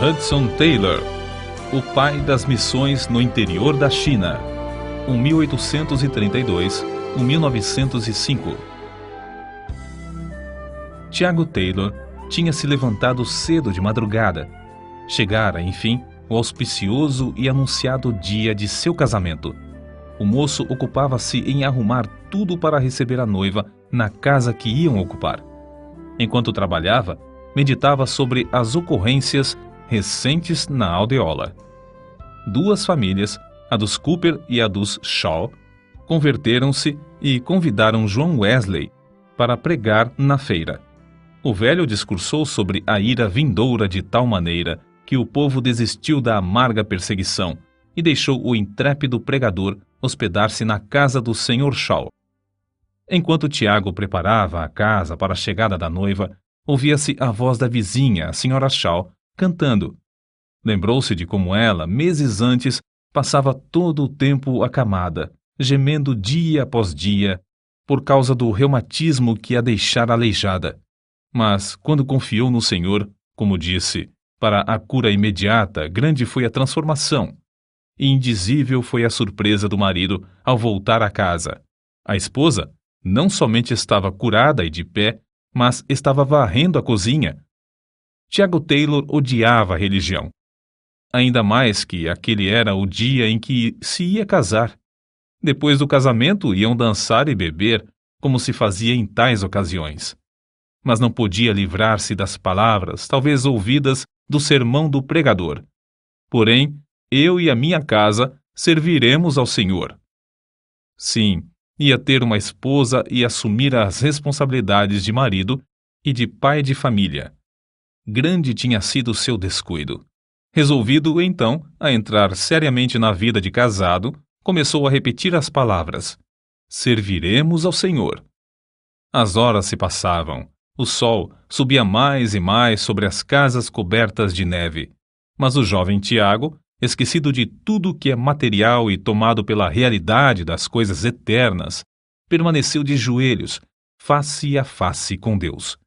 Hudson Taylor, o pai das missões no interior da China, 1832-1905. Tiago Taylor tinha se levantado cedo de madrugada. Chegara, enfim, o auspicioso e anunciado dia de seu casamento. O moço ocupava-se em arrumar tudo para receber a noiva na casa que iam ocupar. Enquanto trabalhava, meditava sobre as ocorrências recentes na aldeola. Duas famílias, a dos Cooper e a dos Shaw, converteram-se e convidaram John Wesley para pregar na feira. O velho discursou sobre a ira vindoura de tal maneira que o povo desistiu da amarga perseguição e deixou o intrépido pregador hospedar-se na casa do Sr. Shaw. Enquanto Tiago preparava a casa para a chegada da noiva, ouvia-se a voz da vizinha, a Sra. Shaw, cantando. Lembrou-se de como ela, meses antes, passava todo o tempo acamada, gemendo dia após dia, por causa do reumatismo que a deixara aleijada. Mas, quando confiou no Senhor, como disse, para a cura imediata, grande foi a transformação. E indizível foi a surpresa do marido ao voltar à casa. A esposa não somente estava curada e de pé, mas estava varrendo a cozinha. Tiago Taylor odiava a religião. Ainda mais que aquele era o dia em que se ia casar. Depois do casamento iam dançar e beber, como se fazia em tais ocasiões. Mas não podia livrar-se das palavras, talvez ouvidas, do sermão do pregador. Porém, eu e a minha casa serviremos ao Senhor. Sim, ia ter uma esposa e assumir as responsabilidades de marido e de pai de família. Grande tinha sido seu descuido. Resolvido, então, a entrar seriamente na vida de casado, começou a repetir as palavras: serviremos ao Senhor. As horas se passavam. O sol subia mais e mais sobre as casas cobertas de neve. Mas o jovem Tiago, esquecido de tudo que é material e tomado pela realidade das coisas eternas, permaneceu de joelhos, face a face com Deus.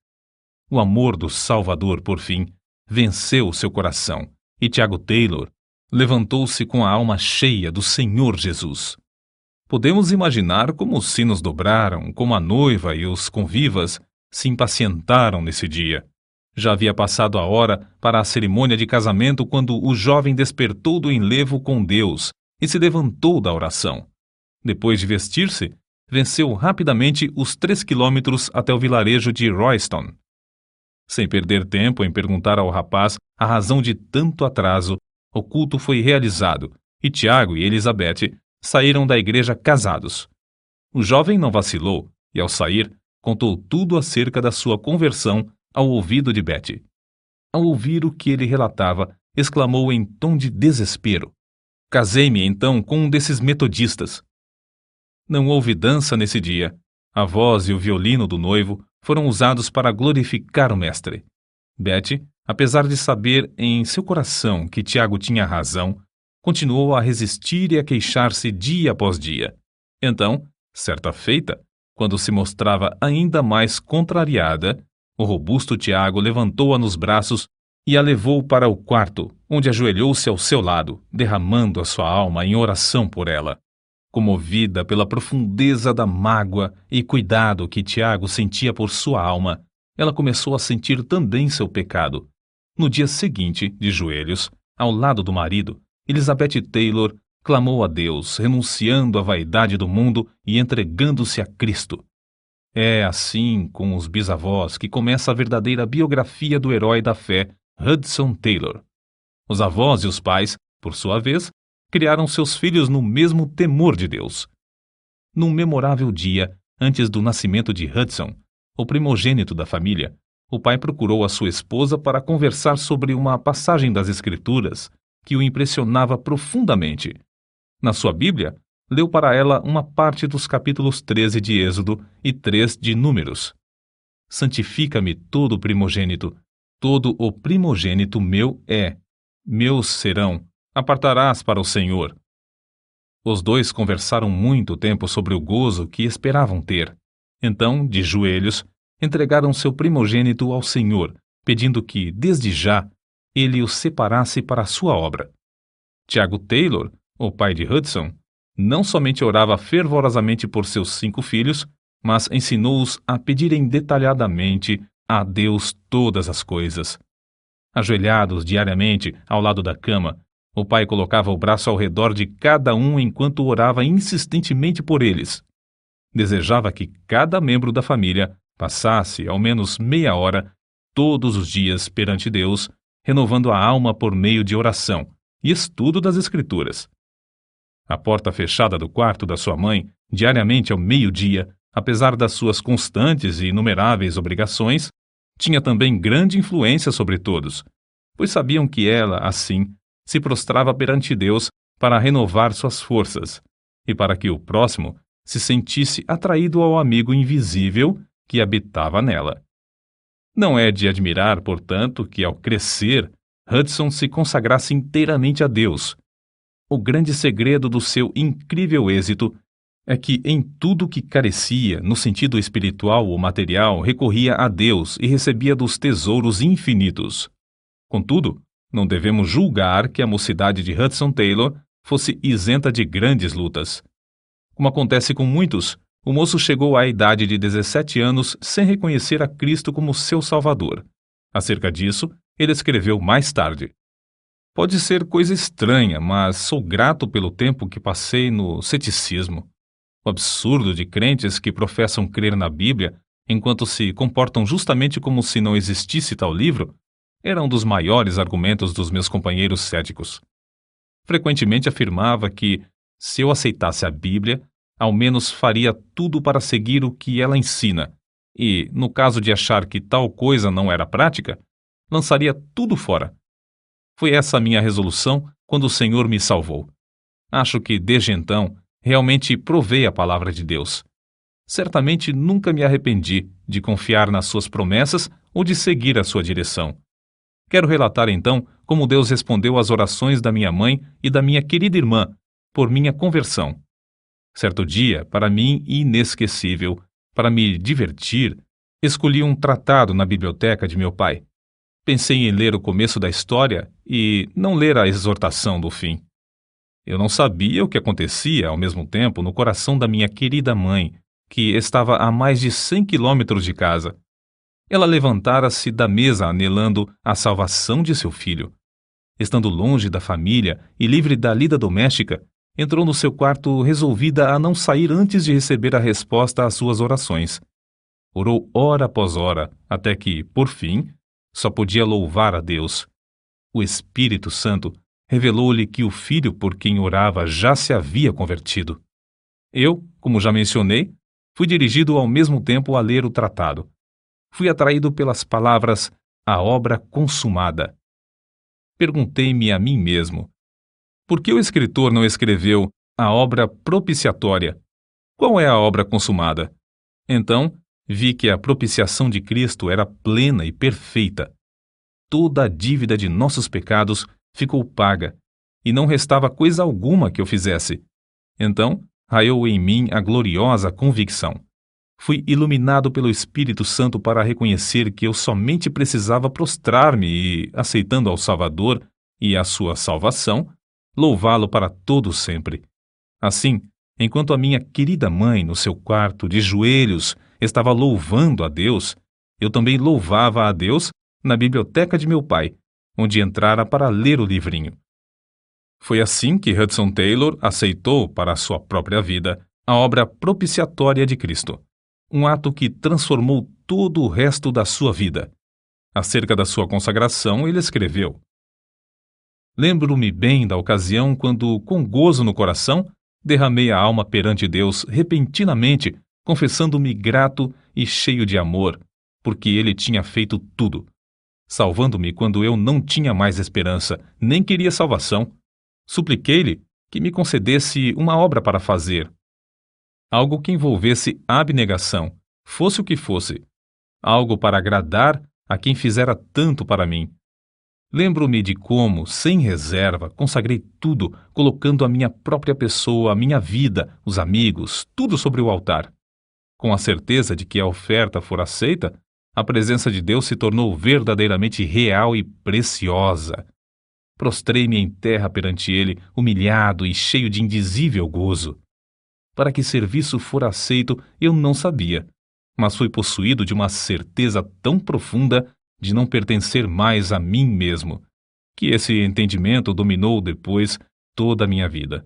O amor do Salvador, por fim, venceu seu coração, e Tiago Taylor levantou-se com a alma cheia do Senhor Jesus. Podemos imaginar como os sinos dobraram, como a noiva e os convivas se impacientaram nesse dia. Já havia passado a hora para a cerimônia de casamento quando o jovem despertou do enlevo com Deus e se levantou da oração. Depois de vestir-se, venceu rapidamente os 3 quilômetros até o vilarejo de Royston. Sem perder tempo em perguntar ao rapaz a razão de tanto atraso, o culto foi realizado e Tiago e Elizabeth saíram da igreja casados. O jovem não vacilou e, ao sair, contou tudo acerca da sua conversão ao ouvido de Betty. Ao ouvir o que ele relatava, exclamou em tom de desespero: casei-me então com um desses metodistas. Não houve dança nesse dia. A voz e o violino do noivo foram usados para glorificar o mestre. Betty, apesar de saber em seu coração que Tiago tinha razão, continuou a resistir e a queixar-se dia após dia. Então, certa feita, quando se mostrava ainda mais contrariada, o robusto Tiago levantou-a nos braços e a levou para o quarto, onde ajoelhou-se ao seu lado, derramando a sua alma em oração por ela. Comovida pela profundeza da mágoa e cuidado que Tiago sentia por sua alma, ela começou a sentir também seu pecado. No dia seguinte, de joelhos, ao lado do marido, Elizabeth Taylor clamou a Deus, renunciando à vaidade do mundo e entregando-se a Cristo. É assim com os bisavós que começa a verdadeira biografia do herói da fé, Hudson Taylor. Os avós e os pais, por sua vez, criaram seus filhos no mesmo temor de Deus. Num memorável dia, antes do nascimento de Hudson, o primogênito da família, o pai procurou a sua esposa para conversar sobre uma passagem das Escrituras que o impressionava profundamente. Na sua Bíblia, leu para ela uma parte dos capítulos 13 de Êxodo e 3 de Números. Santifica-me todo o primogênito, todo o primogênito meu é, meus serão, apartarás para o Senhor. Os dois conversaram muito tempo sobre o gozo que esperavam ter. Então, de joelhos, entregaram seu primogênito ao Senhor, pedindo que, desde já, ele o separasse para a sua obra. Tiago Taylor, o pai de Hudson, não somente orava fervorosamente por seus 5 filhos, mas ensinou-os a pedirem detalhadamente a Deus todas as coisas. Ajoelhados diariamente ao lado da cama, o pai colocava o braço ao redor de cada um enquanto orava insistentemente por eles. Desejava que cada membro da família passasse ao menos meia hora todos os dias perante Deus, renovando a alma por meio de oração e estudo das Escrituras. A porta fechada do quarto da sua mãe, diariamente ao meio-dia, apesar das suas constantes e inumeráveis obrigações, tinha também grande influência sobre todos, pois sabiam que ela, assim, se prostrava perante Deus para renovar suas forças e para que o próximo se sentisse atraído ao amigo invisível que habitava nela. Não é de admirar, portanto, que ao crescer, Hudson se consagrasse inteiramente a Deus. O grande segredo do seu incrível êxito é que em tudo que carecia, no sentido espiritual ou material, recorria a Deus e recebia dos tesouros infinitos. Contudo, não devemos julgar que a mocidade de Hudson Taylor fosse isenta de grandes lutas. Como acontece com muitos, o moço chegou à idade de 17 anos sem reconhecer a Cristo como seu Salvador. Acerca disso, ele escreveu mais tarde: "Pode ser coisa estranha, mas sou grato pelo tempo que passei no ceticismo. O absurdo de crentes que professam crer na Bíblia, enquanto se comportam justamente como se não existisse tal livro, era um dos maiores argumentos dos meus companheiros céticos. Frequentemente afirmava que, se eu aceitasse a Bíblia, ao menos faria tudo para seguir o que ela ensina, e, no caso de achar que tal coisa não era prática, lançaria tudo fora. Foi essa a minha resolução quando o Senhor me salvou. Acho que, desde então, realmente provei a palavra de Deus. Certamente nunca me arrependi de confiar nas suas promessas ou de seguir a sua direção. Quero relatar então como Deus respondeu às orações da minha mãe e da minha querida irmã por minha conversão. Certo dia, para mim inesquecível, para me divertir, escolhi um tratado na biblioteca de meu pai. Pensei em ler o começo da história e não ler a exortação do fim. Eu não sabia o que acontecia ao mesmo tempo no coração da minha querida mãe, que estava a mais de 100 quilômetros de casa. Ela levantara-se da mesa anelando a salvação de seu filho. Estando longe da família e livre da lida doméstica, entrou no seu quarto resolvida a não sair antes de receber a resposta às suas orações. Orou hora após hora, até que, por fim, só podia louvar a Deus. O Espírito Santo revelou-lhe que o filho por quem orava já se havia convertido. Eu, como já mencionei, fui dirigido ao mesmo tempo a ler o tratado. Fui atraído pelas palavras "a obra consumada". Perguntei-me a mim mesmo: por que o escritor não escreveu "a obra propiciatória"? Qual é a obra consumada? Então, vi que a propiciação de Cristo era plena e perfeita. Toda a dívida de nossos pecados ficou paga, e não restava coisa alguma que eu fizesse. Então, raiou em mim a gloriosa convicção. Fui iluminado pelo Espírito Santo para reconhecer que eu somente precisava prostrar-me e, aceitando ao Salvador e a sua salvação, louvá-lo para todo sempre. Assim, enquanto a minha querida mãe, no seu quarto, de joelhos, estava louvando a Deus, eu também louvava a Deus na biblioteca de meu pai, onde entrara para ler o livrinho. Foi assim que Hudson Taylor aceitou para a sua própria vida a obra propiciatória de Cristo, um ato que transformou todo o resto da sua vida. Acerca da sua consagração, ele escreveu: "Lembro-me bem da ocasião quando, com gozo no coração, derramei a alma perante Deus repentinamente, confessando-me grato e cheio de amor, porque Ele tinha feito tudo, salvando-me quando eu não tinha mais esperança, nem queria salvação. Supliquei-lhe que me concedesse uma obra para fazer, algo que envolvesse abnegação, fosse o que fosse, algo para agradar a quem fizera tanto para mim. Lembro-me de como, sem reserva, consagrei tudo, colocando a minha própria pessoa, a minha vida, os amigos, tudo sobre o altar. Com a certeza de que a oferta fora aceita, a presença de Deus se tornou verdadeiramente real e preciosa. Prostrei-me em terra perante ele, humilhado e cheio de indizível gozo. Para que serviço fora aceito, eu não sabia, mas fui possuído de uma certeza tão profunda de não pertencer mais a mim mesmo, que esse entendimento dominou depois toda a minha vida.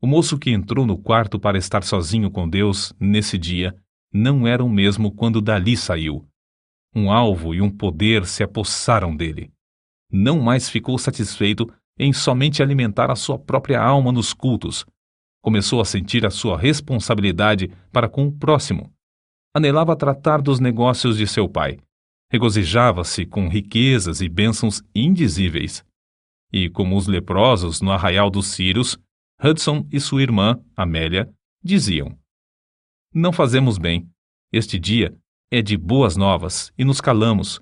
O moço que entrou no quarto para estar sozinho com Deus nesse dia não era o mesmo quando dali saiu. Um alvo e um poder se apossaram dele. Não mais ficou satisfeito em somente alimentar a sua própria alma nos cultos. Começou a sentir a sua responsabilidade para com o próximo. Anelava tratar dos negócios de seu pai. Regozijava-se com riquezas e bênçãos indizíveis. E, como os leprosos no arraial dos Círios, Hudson e sua irmã, Amélia, diziam: Não fazemos bem. Este dia é de boas novas e nos calamos.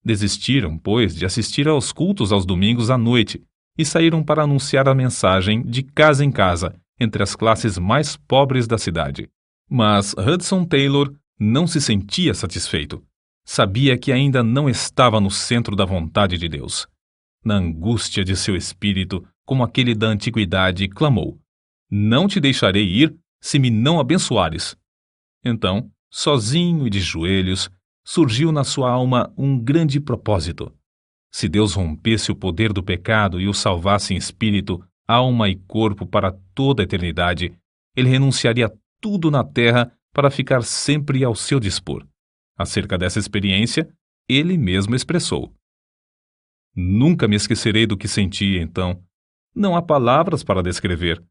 Desistiram, pois, de assistir aos cultos aos domingos à noite e saíram para anunciar a mensagem de casa em casa entre as classes mais pobres da cidade. Mas Hudson Taylor não se sentia satisfeito. Sabia que ainda não estava no centro da vontade de Deus. Na angústia de seu espírito, como aquele da antiguidade, clamou: Não te deixarei ir se me não abençoares. Então, sozinho e de joelhos, surgiu na sua alma um grande propósito. Se Deus rompesse o poder do pecado e o salvasse em espírito, alma e corpo para toda a eternidade, ele renunciaria a tudo na terra para ficar sempre ao seu dispor. Acerca dessa experiência, ele mesmo expressou: Nunca me esquecerei do que senti então. Não há palavras para descrever.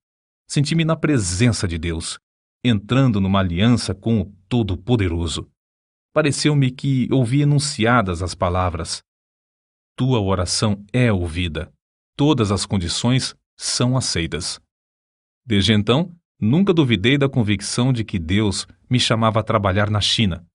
Senti-me na presença de Deus, entrando numa aliança com o Todo-Poderoso. Pareceu-me que ouvi enunciadas as palavras: Tua oração é ouvida. Todas as condições são aceitas. Desde então, nunca duvidei da convicção de que Deus me chamava a trabalhar na China.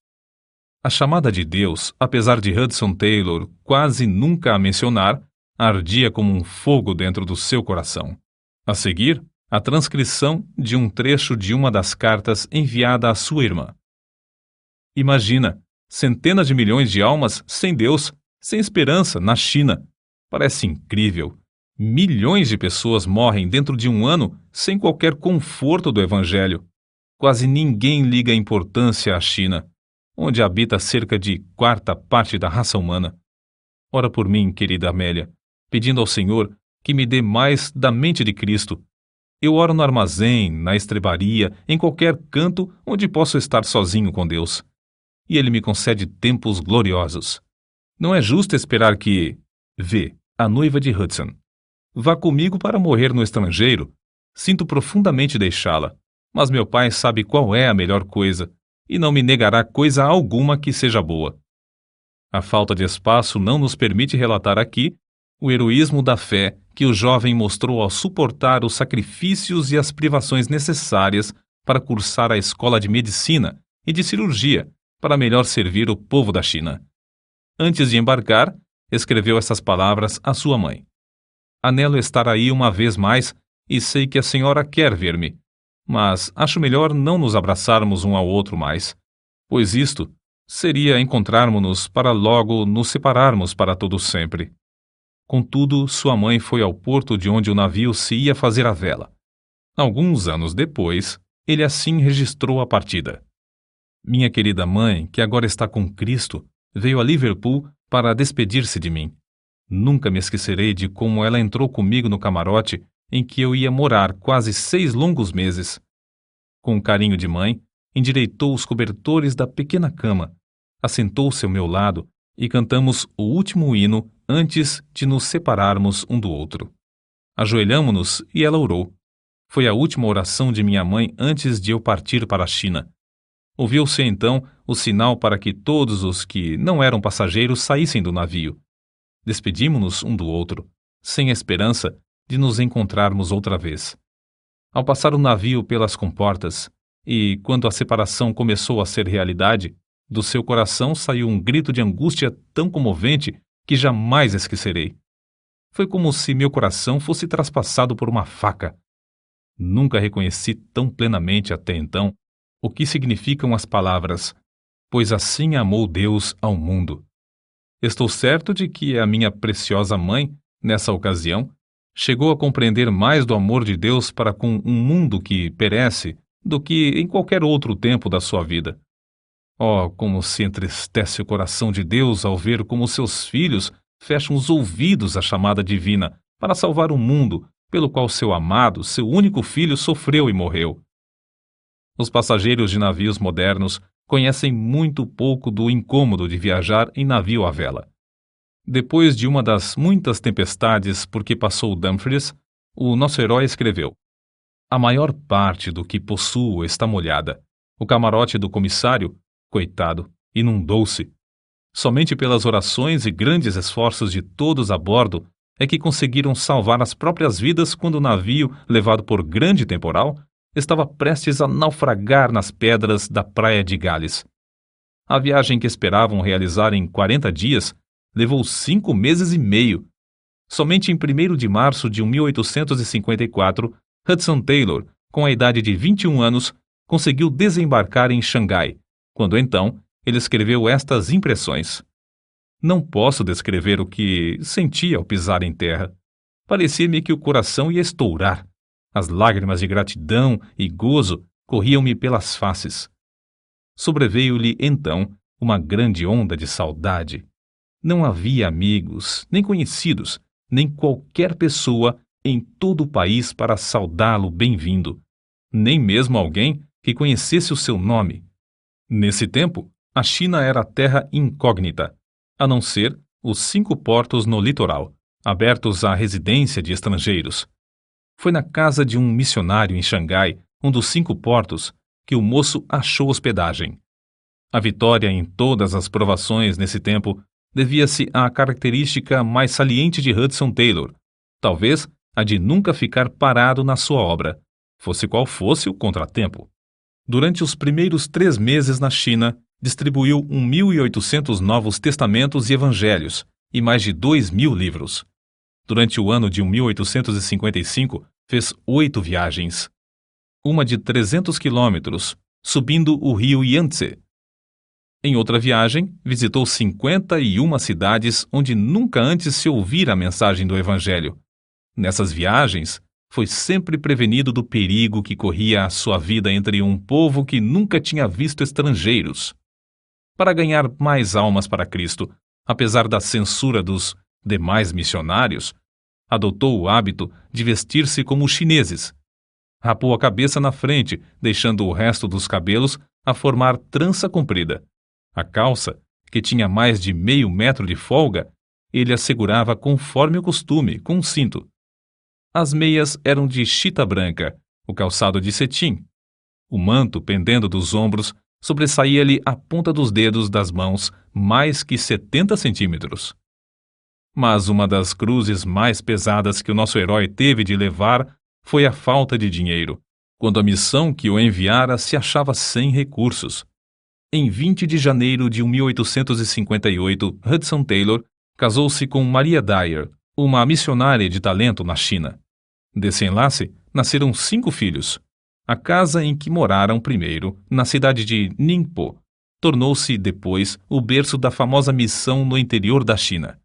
A chamada de Deus, apesar de Hudson Taylor quase nunca a mencionar, ardia como um fogo dentro do seu coração. A seguir, a transcrição de um trecho de uma das cartas enviada à sua irmã. Imagina, centenas de milhões de almas sem Deus, sem esperança, na China. Parece incrível. Milhões de pessoas morrem dentro de um ano sem qualquer conforto do Evangelho. Quase ninguém liga a importância à China, onde habita cerca de quarta parte da raça humana. Ora por mim, querida Amélia, pedindo ao Senhor que me dê mais da mente de Cristo. Eu oro no armazém, na estrebaria, em qualquer canto onde posso estar sozinho com Deus. E Ele me concede tempos gloriosos. Não é justo esperar que... Vê, a noiva de Hudson. Vá comigo para morrer no estrangeiro. Sinto profundamente deixá-la, mas meu pai sabe qual é a melhor coisa e não me negará coisa alguma que seja boa. A falta de espaço não nos permite relatar aqui o heroísmo da fé que o jovem mostrou ao suportar os sacrifícios e as privações necessárias para cursar a escola de medicina e de cirurgia para melhor servir o povo da China. Antes de embarcar, escreveu essas palavras à sua mãe: Anelo estar aí uma vez mais e sei que a senhora quer ver-me, mas acho melhor não nos abraçarmos um ao outro mais, pois isto seria encontrarmos-nos para logo nos separarmos para todo sempre. Contudo, sua mãe foi ao porto de onde o navio se ia fazer a vela. Alguns anos depois, ele assim registrou a partida. Minha querida mãe, que agora está com Cristo, veio a Liverpool para despedir-se de mim. Nunca me esquecerei de como ela entrou comigo no camarote em que eu ia morar quase 6 longos meses. Com carinho de mãe, endireitou os cobertores da pequena cama, assentou-se ao meu lado e cantamos o último hino antes de nos separarmos um do outro. Ajoelhamo-nos e ela orou. Foi a última oração de minha mãe antes de eu partir para a China. Ouviu-se então o sinal para que todos os que não eram passageiros saíssem do navio. Despedimo-nos um do outro, sem a esperança de nos encontrarmos outra vez. Ao passar o navio pelas comportas, e quando a separação começou a ser realidade, do seu coração saiu um grito de angústia tão comovente que jamais esquecerei. Foi como se meu coração fosse traspassado por uma faca. Nunca reconheci tão plenamente até então o que significam as palavras: pois assim amou Deus ao mundo. Estou certo de que a minha preciosa mãe, nessa ocasião, chegou a compreender mais do amor de Deus para com um mundo que perece do que em qualquer outro tempo da sua vida. Oh, como se entristece o coração de Deus ao ver como seus filhos fecham os ouvidos à chamada divina para salvar o mundo pelo qual seu amado, seu único filho, sofreu e morreu. Os passageiros de navios modernos conhecem muito pouco do incômodo de viajar em navio à vela. Depois de uma das muitas tempestades por que passou Dumfries, o nosso herói escreveu: "A maior parte do que possuo está molhada. O camarote do comissário, coitado, inundou-se. Somente pelas orações e grandes esforços de todos a bordo é que conseguiram salvar as próprias vidas quando o navio, levado por grande temporal, estava prestes a naufragar nas pedras da praia de Gales. A viagem que esperavam realizar em 40 dias levou 5 meses e meio. Somente em 1º de março de 1854, Hudson Taylor, com a idade de 21 anos, conseguiu desembarcar em Xangai, quando então ele escreveu estas impressões. Não posso descrever o que senti ao pisar em terra. Parecia-me que o coração ia estourar. As lágrimas de gratidão e gozo corriam-me pelas faces. Sobreveio-lhe, então, uma grande onda de saudade. Não havia amigos, nem conhecidos, nem qualquer pessoa em todo o país para saudá-lo bem-vindo, nem mesmo alguém que conhecesse o seu nome. Nesse tempo, a China era a terra incógnita, a não ser os 5 portos no litoral, abertos à residência de estrangeiros. Foi na casa de um missionário em Xangai, um dos 5 portos, que o moço achou hospedagem. A vitória em todas as provações nesse tempo devia-se à característica mais saliente de Hudson Taylor, talvez a de nunca ficar parado na sua obra, fosse qual fosse o contratempo. Durante os primeiros 3 meses na China, distribuiu 1.800 novos testamentos e evangelhos e mais de 2.000 livros. Durante o ano de 1855, fez 8 viagens. Uma de 300 quilômetros, subindo o rio Yangtze. Em outra viagem, visitou 51 cidades onde nunca antes se ouvira a mensagem do Evangelho. Nessas viagens, foi sempre prevenido do perigo que corria a sua vida entre um povo que nunca tinha visto estrangeiros. Para ganhar mais almas para Cristo, apesar da censura dos demais missionários, adotou o hábito de vestir-se como os chineses. Rapou a cabeça na frente, deixando o resto dos cabelos a formar trança comprida. A calça, que tinha mais de meio metro de folga, ele a segurava conforme o costume, com um cinto. As meias eram de chita branca, o calçado de cetim. O manto, pendendo dos ombros, sobressaía-lhe a ponta dos dedos das mãos mais que 70 centímetros. Mas uma das cruzes mais pesadas que o nosso herói teve de levar foi a falta de dinheiro, quando a missão que o enviara se achava sem recursos. Em 20 de janeiro de 1858, Hudson Taylor casou-se com Maria Dyer, uma missionária de talento na China. Desse enlace, nasceram 5 filhos. A casa em que moraram primeiro, na cidade de Ningpo, tornou-se depois o berço da famosa missão no interior da China.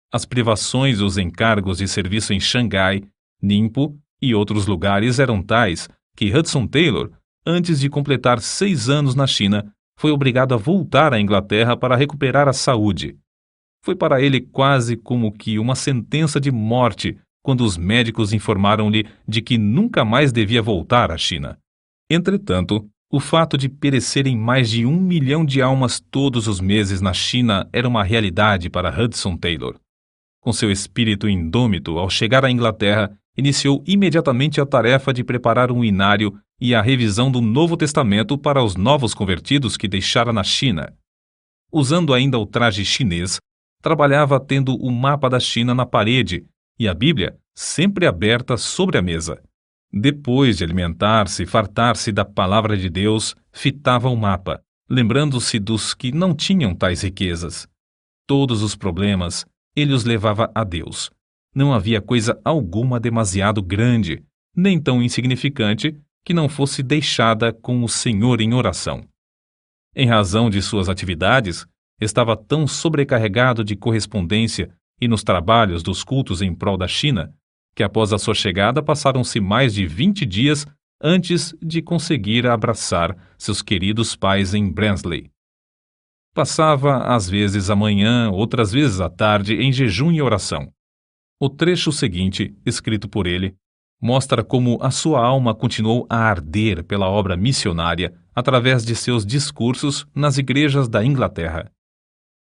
As privações e os encargos de serviço em Xangai, Ningpo e outros lugares eram tais que Hudson Taylor, antes de completar 6 anos na China, foi obrigado a voltar à Inglaterra para recuperar a saúde. Foi para ele quase como que uma sentença de morte quando os médicos informaram-lhe de que nunca mais devia voltar à China. Entretanto, o fato de perecerem mais de 1 milhão de almas todos os meses na China era uma realidade para Hudson Taylor. Com seu espírito indômito, ao chegar à Inglaterra, iniciou imediatamente a tarefa de preparar um inário e a revisão do Novo Testamento para os novos convertidos que deixara na China. Usando ainda o traje chinês, trabalhava tendo o mapa da China na parede e a Bíblia sempre aberta sobre a mesa. Depois de alimentar-se e fartar-se da palavra de Deus, fitava o mapa, lembrando-se dos que não tinham tais riquezas. Todos os problemas ele os levava a Deus. Não havia coisa alguma demasiado grande, nem tão insignificante, que não fosse deixada com o Senhor em oração. Em razão de suas atividades, estava tão sobrecarregado de correspondência e nos trabalhos dos cultos em prol da China, que após a sua chegada passaram-se mais de 20 dias antes de conseguir abraçar seus queridos pais em Barnsley. Passava às vezes a manhã, outras vezes à tarde, em jejum e oração. O trecho seguinte, escrito por ele, mostra como a sua alma continuou a arder pela obra missionária através de seus discursos nas igrejas da Inglaterra.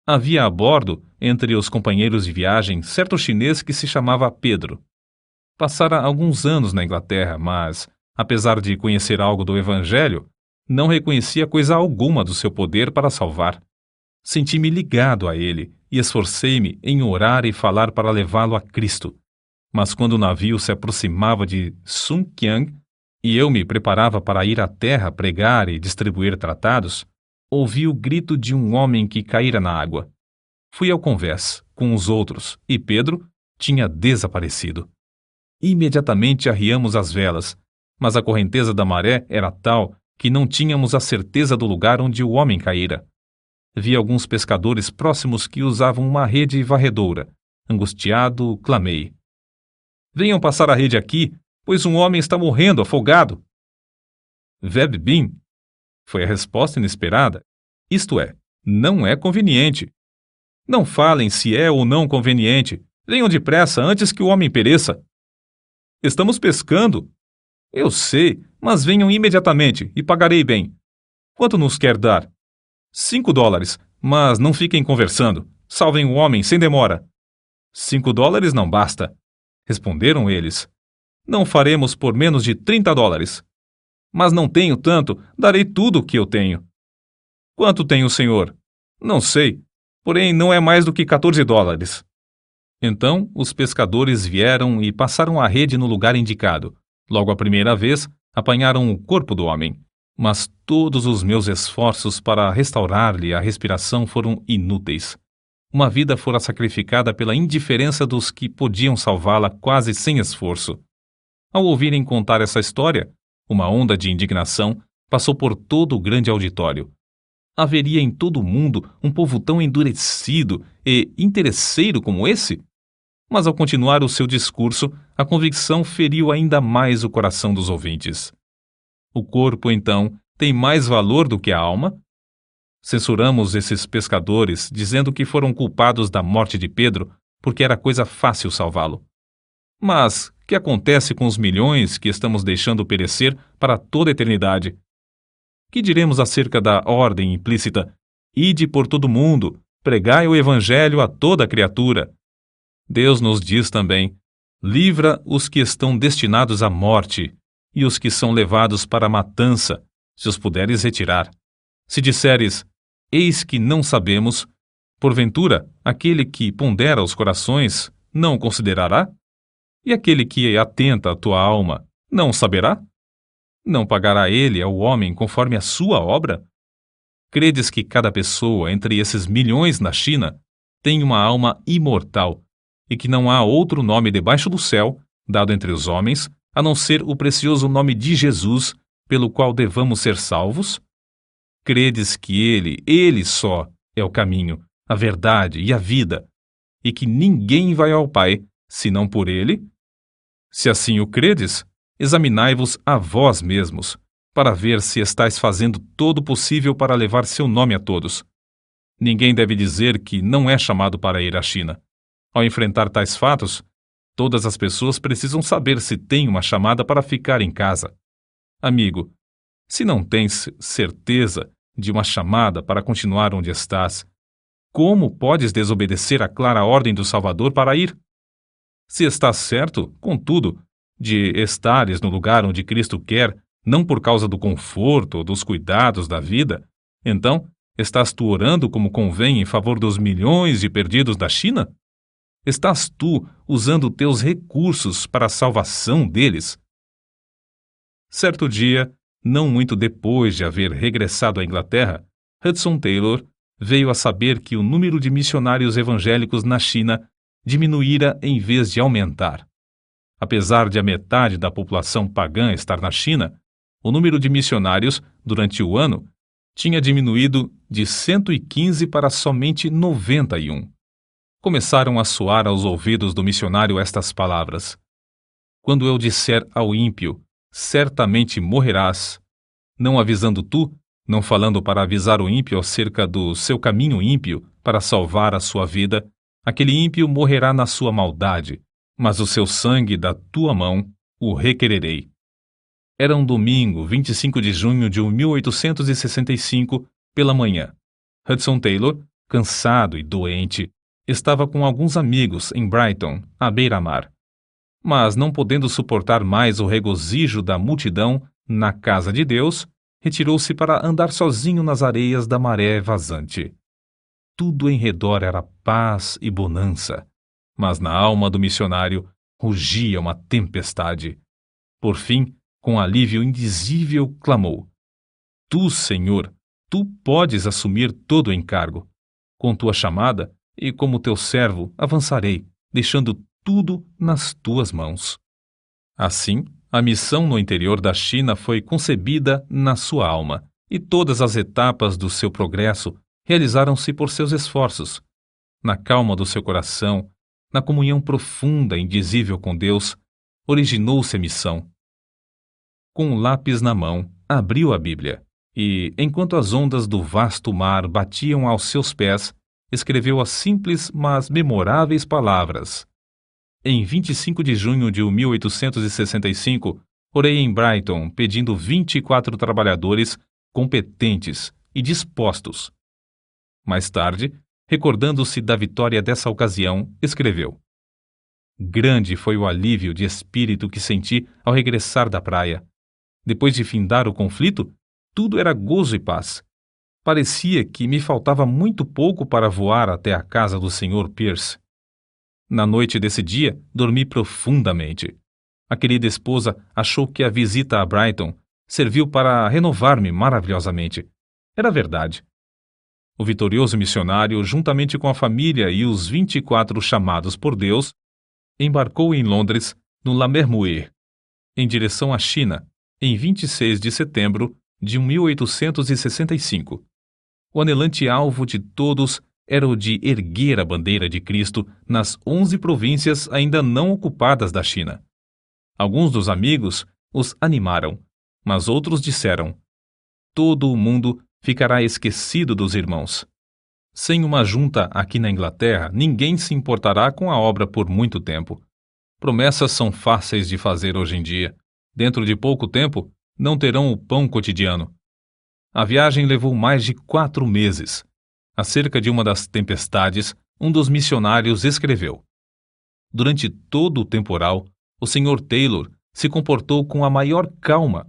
Havia a bordo, entre os companheiros de viagem, certo chinês que se chamava Pedro. Passara alguns anos na Inglaterra, mas, apesar de conhecer algo do Evangelho, não reconhecia coisa alguma do seu poder para salvar. Senti-me ligado a ele e esforcei-me em orar e falar para levá-lo a Cristo. Mas quando o navio se aproximava de Sunkyang e eu me preparava para ir à terra pregar e distribuir tratados, ouvi o grito de um homem que caíra na água. Fui ao convés com os outros e Pedro tinha desaparecido. Imediatamente arriamos as velas, mas a correnteza da maré era tal que não tínhamos a certeza do lugar onde o homem caíra. Vi alguns pescadores próximos que usavam uma rede varredora. Angustiado, clamei: "Venham passar a rede aqui, pois um homem está morrendo afogado." "Veb bin", foi a resposta inesperada. Isto é, não é conveniente. Não falem se é ou não conveniente. Venham depressa antes que o homem pereça. Estamos pescando. Eu sei, mas venham imediatamente e pagarei bem. Quanto nos quer dar? $5, mas não fiquem conversando. Salvem o homem sem demora. $5 não basta, responderam eles. Não faremos por menos de $30. Mas não tenho tanto, darei tudo o que eu tenho. Quanto tem o senhor? Não sei, porém não é mais do que $14. Então os pescadores vieram e passaram a rede no lugar indicado. Logo a primeira vez, apanharam o corpo do homem. Mas todos os meus esforços para restaurar-lhe a respiração foram inúteis. Uma vida fora sacrificada pela indiferença dos que podiam salvá-la quase sem esforço. Ao ouvirem contar essa história, uma onda de indignação passou por todo o grande auditório. Haveria em todo o mundo um povo tão endurecido e interesseiro como esse? Mas ao continuar o seu discurso, a convicção feriu ainda mais o coração dos ouvintes. O corpo, então, tem mais valor do que a alma? Censuramos esses pescadores, dizendo que foram culpados da morte de Pedro porque era coisa fácil salvá-lo. Mas que acontece com os milhões que estamos deixando perecer para toda a eternidade? Que diremos acerca da ordem implícita: "Ide por todo o mundo, pregai o evangelho a toda criatura"? Deus nos diz também: "Livra os que estão destinados à morte e os que são levados para a matança, se os puderes retirar." Se disseres: "Eis que não sabemos", porventura, aquele que pondera os corações não o considerará? E aquele que atenta à tua alma não saberá? Não pagará ele ao homem conforme a sua obra? Credes que cada pessoa entre esses milhões na China tem uma alma imortal e que não há outro nome debaixo do céu, dado entre os homens, a não ser o precioso nome de Jesus, pelo qual devamos ser salvos? Credes que Ele só, é o caminho, a verdade e a vida, e que ninguém vai ao Pai, senão por Ele? Se assim o credes, examinai-vos a vós mesmos, para ver se estáis fazendo todo o possível para levar seu nome a todos. Ninguém deve dizer que não é chamado para ir à China. Ao enfrentar tais fatos, todas as pessoas precisam saber se têm uma chamada para ficar em casa. Amigo, se não tens certeza de uma chamada para continuar onde estás, como podes desobedecer à clara ordem do Salvador para ir? Se estás certo, contudo, de estares no lugar onde Cristo quer, não por causa do conforto ou dos cuidados da vida, então estás tu orando como convém em favor dos milhões de perdidos da China? Estás tu usando teus recursos para a salvação deles? Certo dia, não muito depois de haver regressado à Inglaterra, Hudson Taylor veio a saber que o número de missionários evangélicos na China diminuíra em vez de aumentar. Apesar de a metade da população pagã estar na China, o número de missionários, durante o ano, tinha diminuído de 115 para somente 91. Começaram a soar aos ouvidos do missionário estas palavras: quando eu disser ao ímpio, certamente morrerás, não avisando tu, não falando para avisar o ímpio acerca do seu caminho ímpio para salvar a sua vida, aquele ímpio morrerá na sua maldade, mas o seu sangue da tua mão o requererei. Era um domingo, 25 de junho de 1865, pela manhã. Hudson Taylor, cansado e doente, estava com alguns amigos em Brighton, à beira-mar. Mas, não podendo suportar mais o regozijo da multidão na casa de Deus, retirou-se para andar sozinho nas areias da maré vazante. Tudo em redor era paz e bonança, mas na alma do missionário rugia uma tempestade. Por fim, com alívio indizível, clamou: Tu, Senhor, tu podes assumir todo o encargo. Com tua chamada, e como teu servo, avançarei, deixando tudo nas tuas mãos. Assim, a missão no interior da China foi concebida na sua alma, e todas as etapas do seu progresso realizaram-se por seus esforços. Na calma do seu coração, na comunhão profunda e indizível com Deus, originou-se a missão. Com um lápis na mão, abriu a Bíblia e, enquanto as ondas do vasto mar batiam aos seus pés, escreveu as simples, mas memoráveis palavras: em 25 de junho de 1865, orei em Brighton pedindo 24 trabalhadores competentes e dispostos. Mais tarde, recordando-se da vitória dessa ocasião, escreveu: grande foi o alívio de espírito que senti ao regressar da praia. Depois de findar o conflito, tudo era gozo e paz. Parecia que me faltava muito pouco para voar até a casa do Sr. Pierce. Na noite desse dia, dormi profundamente. A querida esposa achou que a visita a Brighton serviu para renovar-me maravilhosamente. Era verdade. O vitorioso missionário, juntamente com a família e os 24 chamados por Deus, embarcou em Londres, no La Mermuer, em direção à China, em 26 de setembro de 1865. O anelante alvo de todos era o de erguer a bandeira de Cristo nas 11 províncias ainda não ocupadas da China. Alguns dos amigos os animaram, mas outros disseram: todo o mundo ficará esquecido dos irmãos. Sem uma junta aqui na Inglaterra, ninguém se importará com a obra por muito tempo. Promessas são fáceis de fazer hoje em dia. Dentro de pouco tempo, não terão o pão cotidiano. A viagem levou mais de 4 meses. Acerca de uma das tempestades, um dos missionários escreveu: durante todo o temporal, o Sr. Taylor se comportou com a maior calma.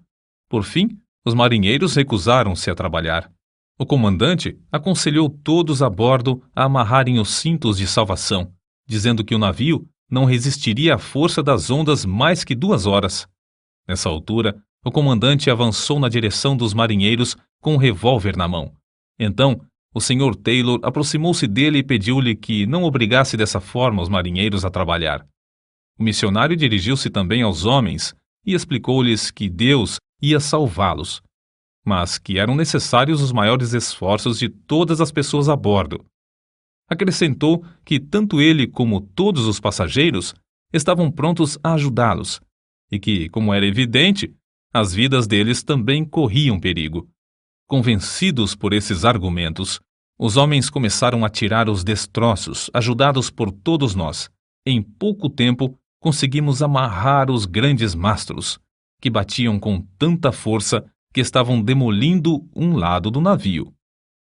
Por fim, os marinheiros recusaram-se a trabalhar. O comandante aconselhou todos a bordo a amarrarem os cintos de salvação, dizendo que o navio não resistiria à força das ondas mais que 2 horas. Nessa altura, o comandante avançou na direção dos marinheiros com um revólver na mão. Então, o Sr. Taylor aproximou-se dele e pediu-lhe que não obrigasse dessa forma os marinheiros a trabalhar. O missionário dirigiu-se também aos homens e explicou-lhes que Deus ia salvá-los, mas que eram necessários os maiores esforços de todas as pessoas a bordo. Acrescentou que tanto ele como todos os passageiros estavam prontos a ajudá-los, e que, como era evidente, as vidas deles também corriam perigo. Convencidos por esses argumentos, os homens começaram a tirar os destroços, ajudados por todos nós. Em pouco tempo, conseguimos amarrar os grandes mastros, que batiam com tanta força que estavam demolindo um lado do navio.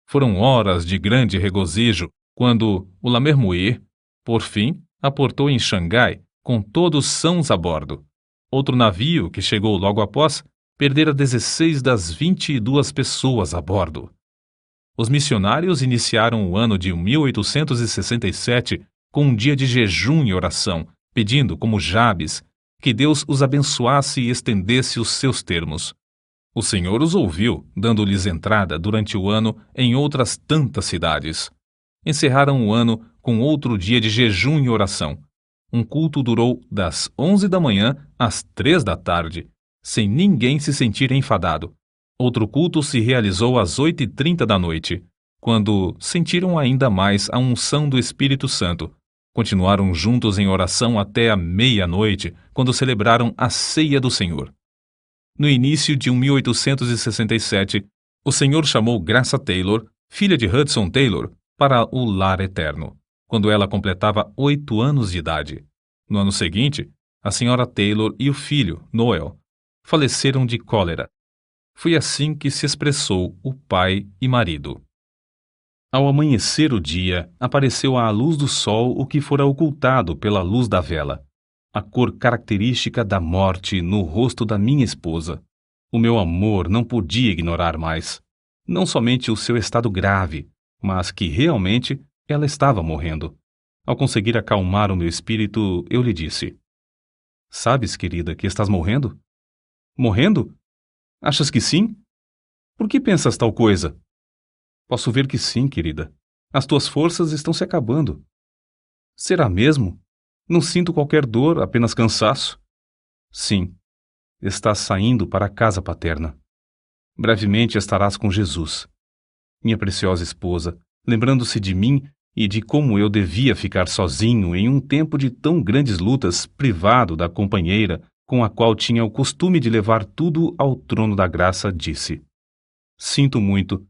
Foram horas de grande regozijo quando o La Mermuer, por fim, aportou em Xangai com todos sãos a bordo. Outro navio, que chegou logo após, perdera 16 das 22 pessoas a bordo. Os missionários iniciaram o ano de 1867 com um dia de jejum e oração, pedindo, como Jabes, que Deus os abençoasse e estendesse os seus termos. O Senhor os ouviu, dando-lhes entrada durante o ano em outras tantas cidades. Encerraram o ano com outro dia de jejum e oração. Um culto durou das 11 da manhã às 3 da tarde, sem ninguém se sentir enfadado. Outro culto se realizou às 8h30 da noite, quando sentiram ainda mais a unção do Espírito Santo. Continuaram juntos em oração até a meia-noite, quando celebraram a Ceia do Senhor. No início de 1867, o Senhor chamou Graça Taylor, filha de Hudson Taylor, para o lar eterno, quando ela completava 8 anos de idade. No ano seguinte, a senhora Taylor e o filho, Noel, faleceram de cólera. Foi assim que se expressou o pai e marido. Ao amanhecer o dia, apareceu à luz do sol o que fora ocultado pela luz da vela, a cor característica da morte no rosto da minha esposa. O meu amor não podia ignorar mais, não somente o seu estado grave, mas que realmente ela estava morrendo. Ao conseguir acalmar o meu espírito, eu lhe disse: "Sabes, querida, que estás morrendo?" "Morrendo? Achas que sim? Por que pensas tal coisa?" "Posso ver que sim, querida. As tuas forças estão se acabando." "Será mesmo? Não sinto qualquer dor, apenas cansaço." "Sim. Estás saindo para a casa paterna. Brevemente estarás com Jesus." Minha preciosa esposa, lembrando-se de mim e de como eu devia ficar sozinho em um tempo de tão grandes lutas, privado da companheira com a qual tinha o costume de levar tudo ao trono da graça, disse: "Sinto muito."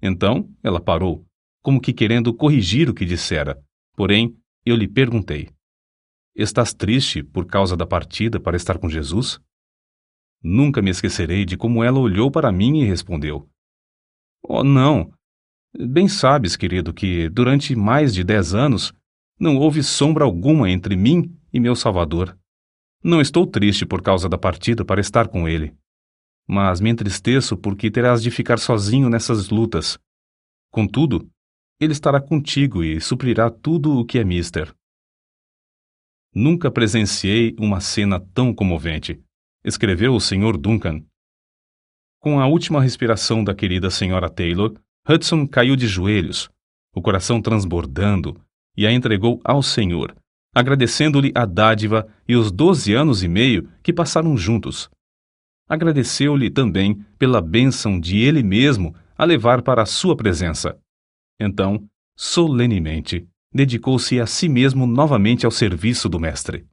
Então ela parou, como que querendo corrigir o que dissera. Porém, eu lhe perguntei: "Estás triste por causa da partida para estar com Jesus?" Nunca me esquecerei de como ela olhou para mim e respondeu: "Oh, não. Bem sabes, querido, que durante mais de 10 anos não houve sombra alguma entre mim e meu Salvador. Não estou triste por causa da partida para estar com ele, mas me entristeço porque terás de ficar sozinho nessas lutas. Contudo, ele estará contigo e suprirá tudo o que é mister." Nunca presenciei uma cena tão comovente, escreveu o Sr. Duncan. Com a última respiração da querida Sra. Taylor, Hudson caiu de joelhos, o coração transbordando, e a entregou ao Senhor, agradecendo-lhe a dádiva e os 12 anos e meio que passaram juntos. Agradeceu-lhe também pela bênção de ele mesmo a levar para a sua presença. Então, solenemente, dedicou-se a si mesmo novamente ao serviço do Mestre.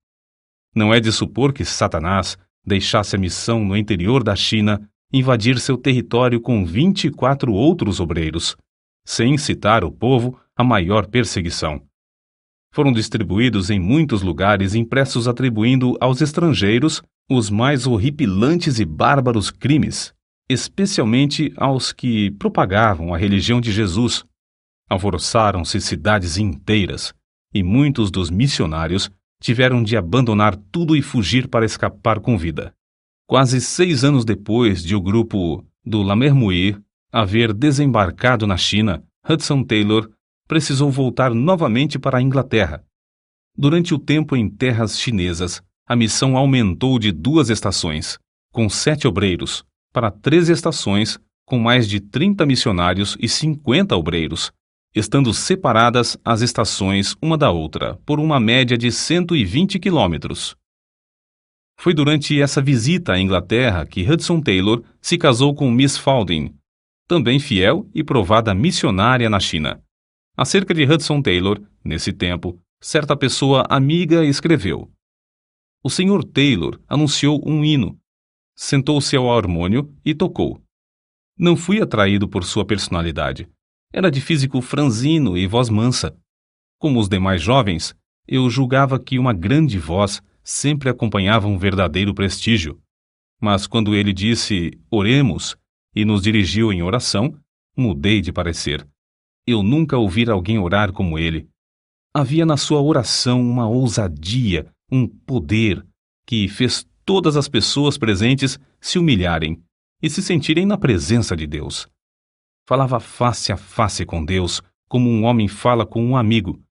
Não é de supor que Satanás deixasse a missão no interior da China invadir seu território com 24 outros obreiros, sem incitar o povo à maior perseguição. Foram distribuídos em muitos lugares impressos atribuindo aos estrangeiros os mais horripilantes e bárbaros crimes, especialmente aos que propagavam a religião de Jesus. Alvoroçaram-se cidades inteiras, e muitos dos missionários tiveram de abandonar tudo e fugir para escapar com vida. Quase 6 anos depois de o grupo do Lammermuir haver desembarcado na China, Hudson Taylor precisou voltar novamente para a Inglaterra. Durante o tempo em terras chinesas, a missão aumentou de 2 estações, com 7 obreiros, para 13 estações, com mais de 30 missionários e 50 obreiros, estando separadas as estações uma da outra por uma média de 120 quilômetros. Foi durante essa visita à Inglaterra que Hudson Taylor se casou com Miss Faulding, também fiel e provada missionária na China. Acerca de Hudson Taylor, nesse tempo, certa pessoa amiga escreveu: "O Sr. Taylor anunciou um hino, sentou-se ao harmônio e tocou. Não fui atraído por sua personalidade. Era de físico franzino e voz mansa. Como os demais jovens, eu julgava que uma grande voz sempre acompanhava um verdadeiro prestígio. Mas quando ele disse 'oremos' e nos dirigiu em oração, mudei de parecer. Eu nunca ouvi alguém orar como ele. Havia na sua oração uma ousadia, um poder, que fez todas as pessoas presentes se humilharem e se sentirem na presença de Deus. Falava face a face com Deus, como um homem fala com um amigo.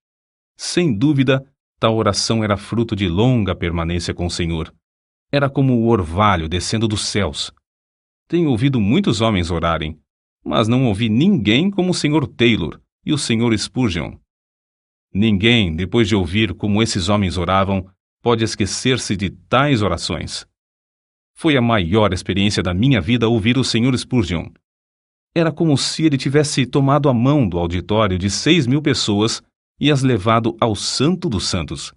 Sem dúvida, tal oração era fruto de longa permanência com o Senhor. Era como o orvalho descendo dos céus. Tenho ouvido muitos homens orarem, mas não ouvi ninguém como o Sr. Taylor e o Sr. Spurgeon. Ninguém, depois de ouvir como esses homens oravam, pode esquecer-se de tais orações." Foi a maior experiência da minha vida ouvir o Sr. Spurgeon. Era como se ele tivesse tomado a mão do auditório de 6.000 pessoas e as levado ao Santo dos Santos.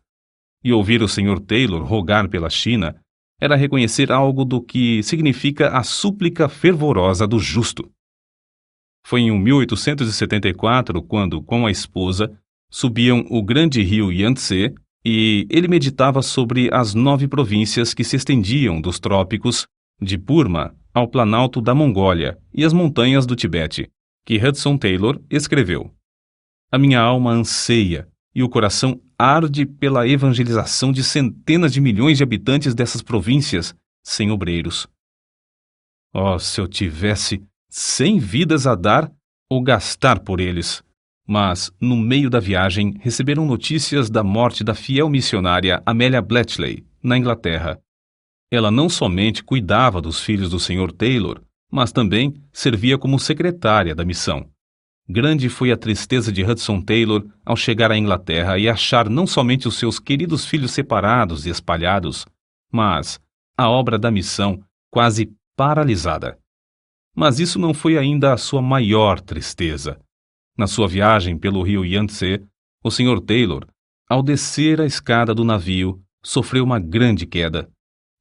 E ouvir o Sr. Taylor rogar pela China era reconhecer algo do que significa a súplica fervorosa do justo. Foi em 1874 quando, com a esposa, subiam o grande rio Yangtze e ele meditava sobre as 9 províncias que se estendiam dos trópicos de Burma ao planalto da Mongólia e as montanhas do Tibete, que Hudson Taylor escreveu. A minha alma anseia e o coração arde pela evangelização de centenas de milhões de habitantes dessas províncias sem obreiros. Oh, se eu tivesse 100 vidas a dar ou gastar por eles! Mas, no meio da viagem, receberam notícias da morte da fiel missionária Amelia Bletchley, na Inglaterra. Ela não somente cuidava dos filhos do Sr. Taylor, mas também servia como secretária da missão. Grande foi a tristeza de Hudson Taylor ao chegar à Inglaterra e achar não somente os seus queridos filhos separados e espalhados, mas a obra da missão quase paralisada. Mas isso não foi ainda a sua maior tristeza. Na sua viagem pelo rio Yangtze, o Sr. Taylor, ao descer a escada do navio, sofreu uma grande queda.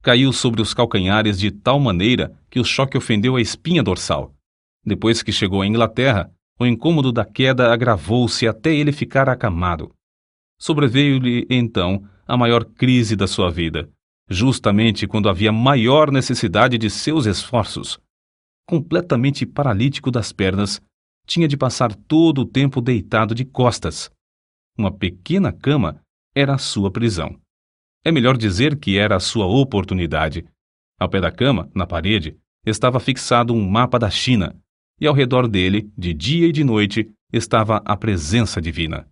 Caiu sobre os calcanhares de tal maneira que o choque ofendeu a espinha dorsal. Depois que chegou à Inglaterra, o incômodo da queda agravou-se até ele ficar acamado. Sobreveio-lhe, então, a maior crise da sua vida, justamente quando havia maior necessidade de seus esforços. Completamente paralítico das pernas, tinha de passar todo o tempo deitado de costas. Uma pequena cama era a sua prisão. É melhor dizer que era a sua oportunidade. Ao pé da cama, na parede, estava fixado um mapa da China, e ao redor dele, de dia e de noite, estava a presença divina.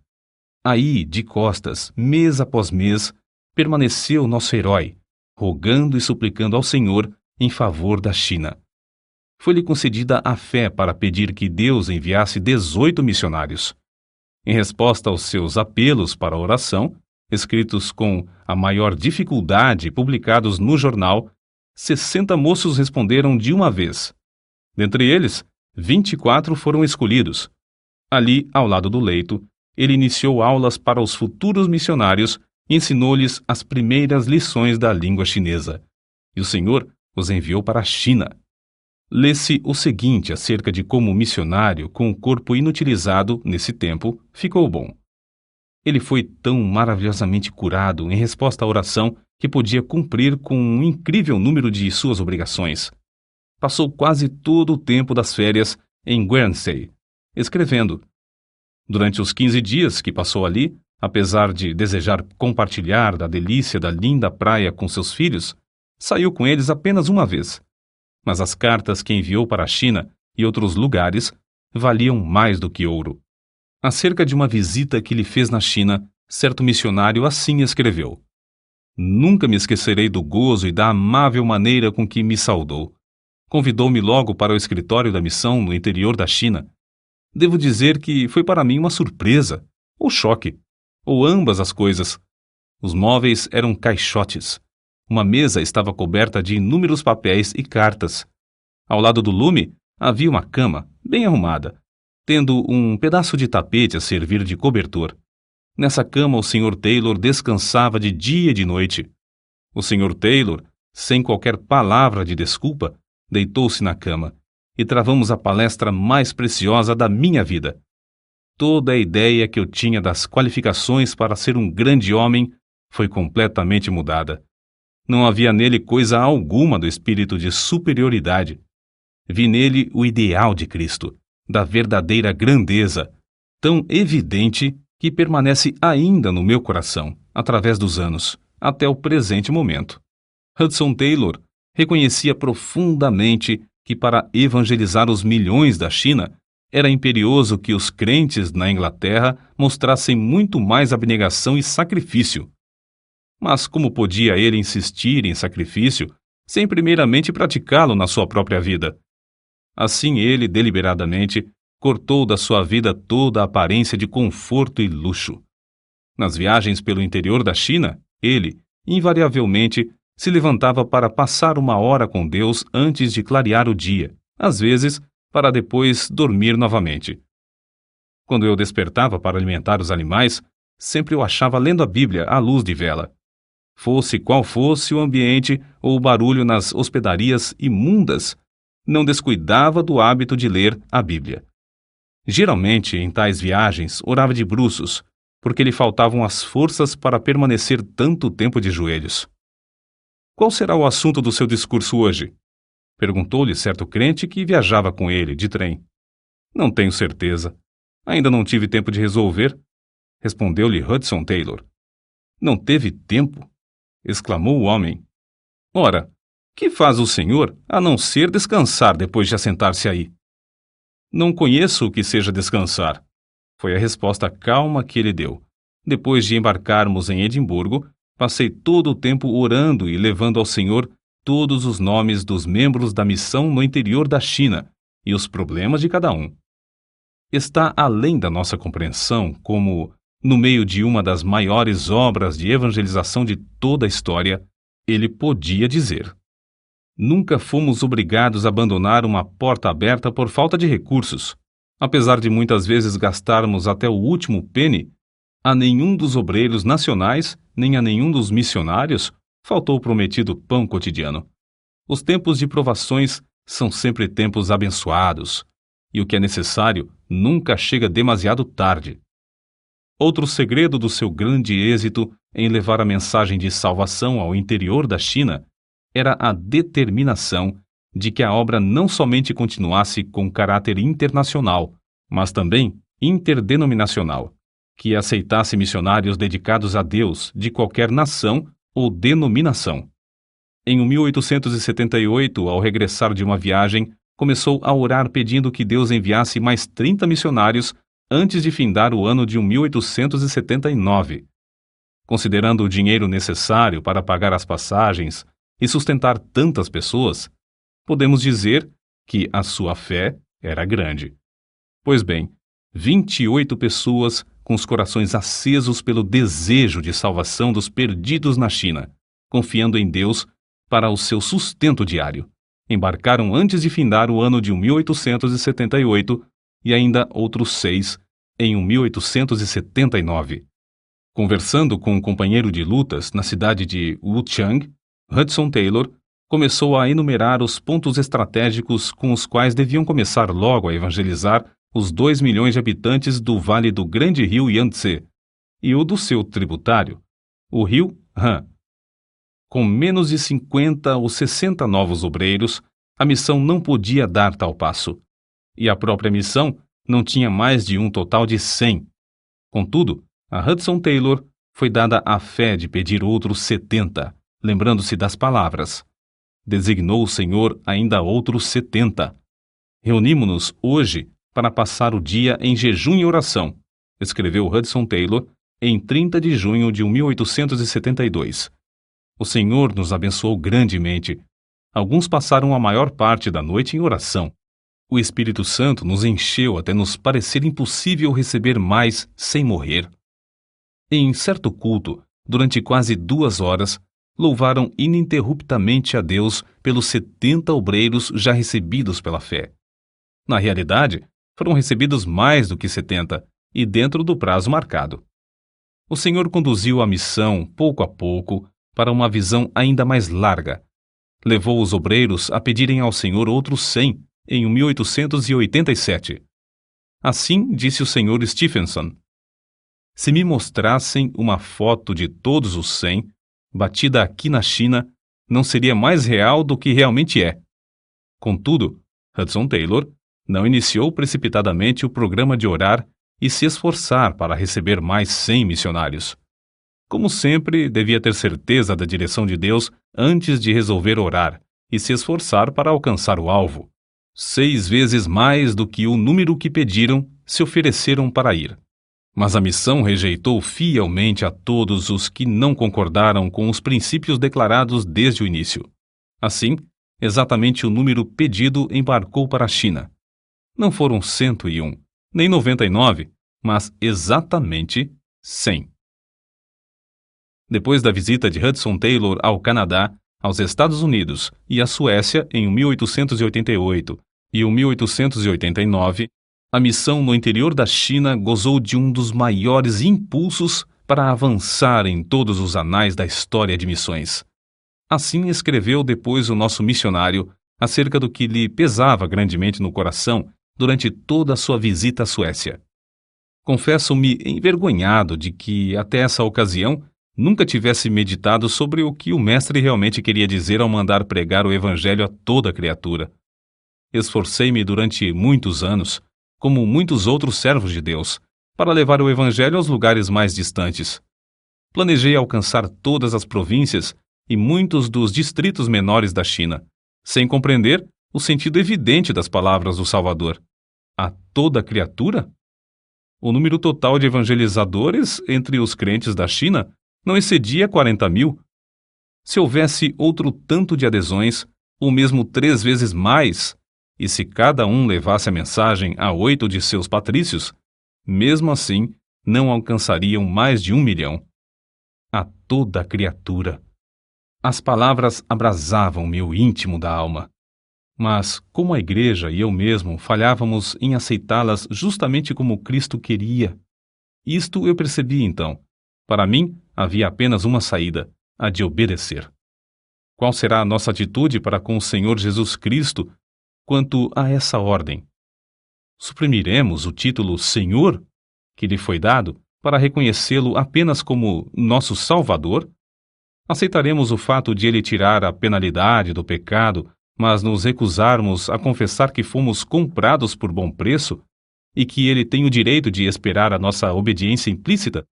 Aí, de costas, mês após mês, permaneceu nosso herói, rogando e suplicando ao Senhor em favor da China. Foi-lhe concedida a fé para pedir que Deus enviasse 18 missionários. Em resposta aos seus apelos para a oração, escritos com a maior dificuldade e publicados no jornal, 60 moços responderam de uma vez. Dentre eles, 24 foram escolhidos. Ali, ao lado do leito, ele iniciou aulas para os futuros missionários e ensinou-lhes as primeiras lições da língua chinesa. E o Senhor os enviou para a China. Lê-se o seguinte acerca de como o missionário, com o corpo inutilizado nesse tempo, ficou bom. Ele foi tão maravilhosamente curado em resposta à oração que podia cumprir com um incrível número de suas obrigações. Passou quase todo o tempo das férias em Guernsey, escrevendo. Durante os 15 dias que passou ali, apesar de desejar compartilhar da delícia da linda praia com seus filhos, saiu com eles apenas uma vez. Mas as cartas que enviou para a China e outros lugares valiam mais do que ouro. Acerca de uma visita que lhe fez na China, certo missionário assim escreveu: Nunca me esquecerei do gozo e da amável maneira com que me saudou. Convidou-me logo para o escritório da missão no interior da China. Devo dizer que foi para mim uma surpresa, ou choque, ou ambas as coisas. Os móveis eram caixotes. Uma mesa estava coberta de inúmeros papéis e cartas. Ao lado do lume havia uma cama, bem arrumada, tendo um pedaço de tapete a servir de cobertor. Nessa cama o Sr. Taylor descansava de dia e de noite. O Sr. Taylor, sem qualquer palavra de desculpa, deitou-se na cama e travamos a palestra mais preciosa da minha vida. Toda a ideia que eu tinha das qualificações para ser um grande homem foi completamente mudada. Não havia nele coisa alguma do espírito de superioridade. Vi nele o ideal de Cristo, da verdadeira grandeza, tão evidente que permanece ainda no meu coração, através dos anos, até o presente momento. Hudson Taylor reconhecia profundamente que para evangelizar os milhões da China, era imperioso que os crentes na Inglaterra mostrassem muito mais abnegação e sacrifício. Mas como podia ele insistir em sacrifício sem primeiramente praticá-lo na sua própria vida? Assim ele, deliberadamente, cortou da sua vida toda a aparência de conforto e luxo. Nas viagens pelo interior da China, ele, invariavelmente, se levantava para passar uma hora com Deus antes de clarear o dia, às vezes para depois dormir novamente. Quando eu despertava para alimentar os animais, sempre o achava lendo a Bíblia à luz de vela. Fosse qual fosse o ambiente ou o barulho nas hospedarias imundas, não descuidava do hábito de ler a Bíblia. Geralmente, em tais viagens, orava de bruços, porque lhe faltavam as forças para permanecer tanto tempo de joelhos. Qual será o assunto do seu discurso hoje? Perguntou-lhe certo crente que viajava com ele, de trem. Não tenho certeza. Ainda não tive tempo de resolver, respondeu-lhe Hudson Taylor. Não teve tempo? Exclamou o homem. Ora, que faz o senhor a não ser descansar depois de assentar-se aí? Não conheço o que seja descansar, foi a resposta calma que ele deu. Depois de embarcarmos em Edimburgo, passei todo o tempo orando e levando ao Senhor todos os nomes dos membros da missão no interior da China e os problemas de cada um. Está além da nossa compreensão como, no meio de uma das maiores obras de evangelização de toda a história, ele podia dizer: nunca fomos obrigados a abandonar uma porta aberta por falta de recursos. Apesar de muitas vezes gastarmos até o último penny, a nenhum dos obreiros nacionais, nem a nenhum dos missionários, faltou o prometido pão cotidiano. Os tempos de provações são sempre tempos abençoados, e o que é necessário nunca chega demasiado tarde. Outro segredo do seu grande êxito em levar a mensagem de salvação ao interior da China era a determinação de que a obra não somente continuasse com caráter internacional, mas também interdenominacional, que aceitasse missionários dedicados a Deus de qualquer nação ou denominação. Em 1878, ao regressar de uma viagem, começou a orar pedindo que Deus enviasse mais 30 missionários antes de findar o ano de 1879. Considerando o dinheiro necessário para pagar as passagens e sustentar tantas pessoas, podemos dizer que a sua fé era grande. Pois bem, 28 pessoas com os corações acesos pelo desejo de salvação dos perdidos na China, confiando em Deus para o seu sustento diário, embarcaram antes de findar o ano de 1878 e ainda outros 6 em 1879. Conversando com um companheiro de lutas na cidade de Wuchang, Hudson Taylor começou a enumerar os pontos estratégicos com os quais deviam começar logo a evangelizar os 2 milhões de habitantes do vale do grande rio Yangtze e o do seu tributário, o rio Han. Com menos de 50 ou 60 novos obreiros, a missão não podia dar tal passo, e a própria missão não tinha mais de um total de 100. Contudo, a Hudson Taylor foi dada a fé de pedir outros 70, lembrando-se das palavras: designou o Senhor ainda outros 70. Reunimo-nos hoje para passar o dia em jejum e oração, escreveu Hudson Taylor em 30 de junho de 1872. O Senhor nos abençoou grandemente. Alguns passaram a maior parte da noite em oração. O Espírito Santo nos encheu até nos parecer impossível receber mais sem morrer. Em certo culto, durante quase 2 horas, louvaram ininterruptamente a Deus pelos 70 obreiros já recebidos pela fé. Na realidade, foram recebidos mais do que 70, e dentro do prazo marcado. O Senhor conduziu a missão, pouco a pouco, para uma visão ainda mais larga. Levou os obreiros a pedirem ao Senhor outros 100 em 1887. Assim disse o Sr. Stephenson: se me mostrassem uma foto de todos os 100, batida aqui na China, não seria mais real do que realmente é. Contudo, Hudson Taylor não iniciou precipitadamente o programa de orar e se esforçar para receber mais 100 missionários. Como sempre, devia ter certeza da direção de Deus antes de resolver orar e se esforçar para alcançar o alvo. 6 vezes mais do que o número que pediram se ofereceram para ir. Mas a missão rejeitou fielmente a todos os que não concordaram com os princípios declarados desde o início. Assim, exatamente o número pedido embarcou para a China. Não foram 101, nem 99, mas exatamente 100. Depois da visita de Hudson Taylor ao Canadá, aos Estados Unidos e à Suécia em 1888 e 1889, a missão no interior da China gozou de um dos maiores impulsos para avançar em todos os anais da história de missões. Assim escreveu depois o nosso missionário acerca do que lhe pesava grandemente no coração durante toda a sua visita à Suécia. Confesso-me envergonhado de que, até essa ocasião, nunca tivesse meditado sobre o que o mestre realmente queria dizer ao mandar pregar o Evangelho a toda criatura. Esforcei-me durante muitos anos, como muitos outros servos de Deus, para levar o Evangelho aos lugares mais distantes. Planejei alcançar todas as províncias e muitos dos distritos menores da China, sem compreender o sentido evidente das palavras do Salvador. A toda criatura? O número total de evangelizadores entre os crentes da China não excedia 40.000. Se houvesse outro tanto de adesões, ou mesmo 3 vezes mais, e se cada um levasse a mensagem a 8 de seus patrícios, mesmo assim não alcançariam mais de 1 milhão. A toda criatura. As palavras abrasavam-me o íntimo da alma. Mas, como a igreja e eu mesmo falhávamos em aceitá-las justamente como Cristo queria, isto eu percebi então. Para mim, havia apenas uma saída, a de obedecer. Qual será a nossa atitude para com o Senhor Jesus Cristo quanto a essa ordem? Suprimiremos o título Senhor, que lhe foi dado, para reconhecê-lo apenas como nosso Salvador? Aceitaremos o fato de ele tirar a penalidade do pecado, mas nos recusarmos a confessar que fomos comprados por bom preço e que ele tem o direito de esperar a nossa obediência implícita?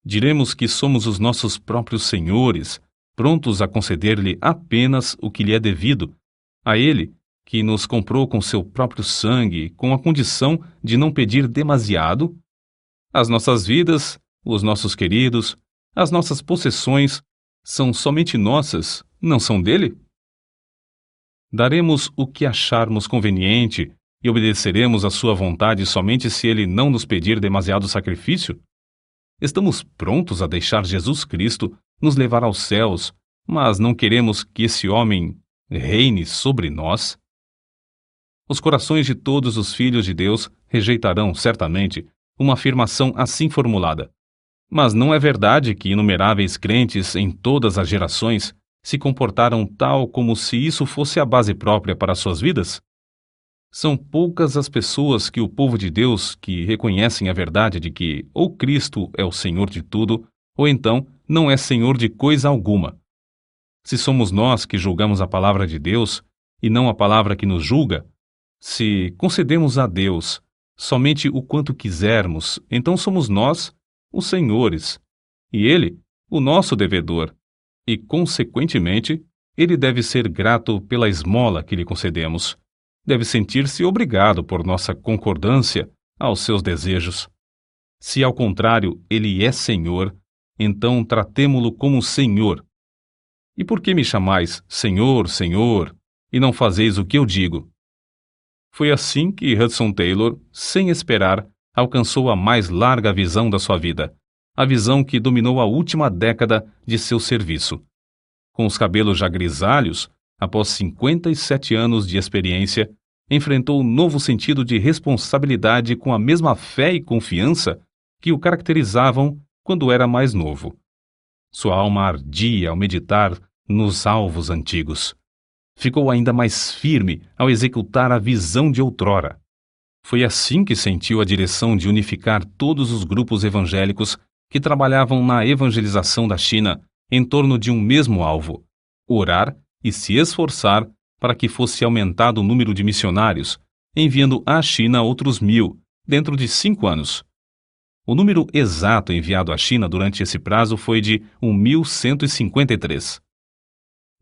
Diremos que somos os nossos próprios senhores, prontos a conceder-lhe apenas o que lhe é devido, a ele, que nos comprou com seu próprio sangue, com a condição de não pedir demasiado? As nossas vidas, os nossos queridos, as nossas possessões são somente nossas, não são dele? Daremos o que acharmos conveniente e obedeceremos à sua vontade somente se ele não nos pedir demasiado sacrifício? Estamos prontos a deixar Jesus Cristo nos levar aos céus, mas não queremos que esse homem reine sobre nós? Os corações de todos os filhos de Deus rejeitarão, certamente, uma afirmação assim formulada. Mas não é verdade que inumeráveis crentes em todas as gerações se comportaram tal como se isso fosse a base própria para suas vidas? São poucas as pessoas que o povo de Deus que reconhecem a verdade de que ou Cristo é o Senhor de tudo, ou então não é Senhor de coisa alguma. Se somos nós que julgamos a palavra de Deus, e não a palavra que nos julga, se concedemos a Deus somente o quanto quisermos, então somos nós os senhores, e Ele o nosso devedor, e, consequentemente, Ele deve ser grato pela esmola que lhe concedemos. Deve sentir-se obrigado por nossa concordância aos seus desejos. Se, ao contrário, Ele é Senhor, então tratemo-lo como Senhor. E por que me chamais Senhor, Senhor, e não fazeis o que eu digo? Foi assim que Hudson Taylor, sem esperar, alcançou a mais larga visão da sua vida, a visão que dominou a última década de seu serviço. Com os cabelos já grisalhos, após 57 anos de experiência, enfrentou um novo sentido de responsabilidade com a mesma fé e confiança que o caracterizavam quando era mais novo. Sua alma ardia ao meditar nos alvos antigos. Ficou ainda mais firme ao executar a visão de outrora. Foi assim que sentiu a direção de unificar todos os grupos evangélicos que trabalhavam na evangelização da China em torno de um mesmo alvo: orar e se esforçar para que fosse aumentado o número de missionários, enviando à China outros 1.000, dentro de 5 anos. O número exato enviado à China durante esse prazo foi de 1.153.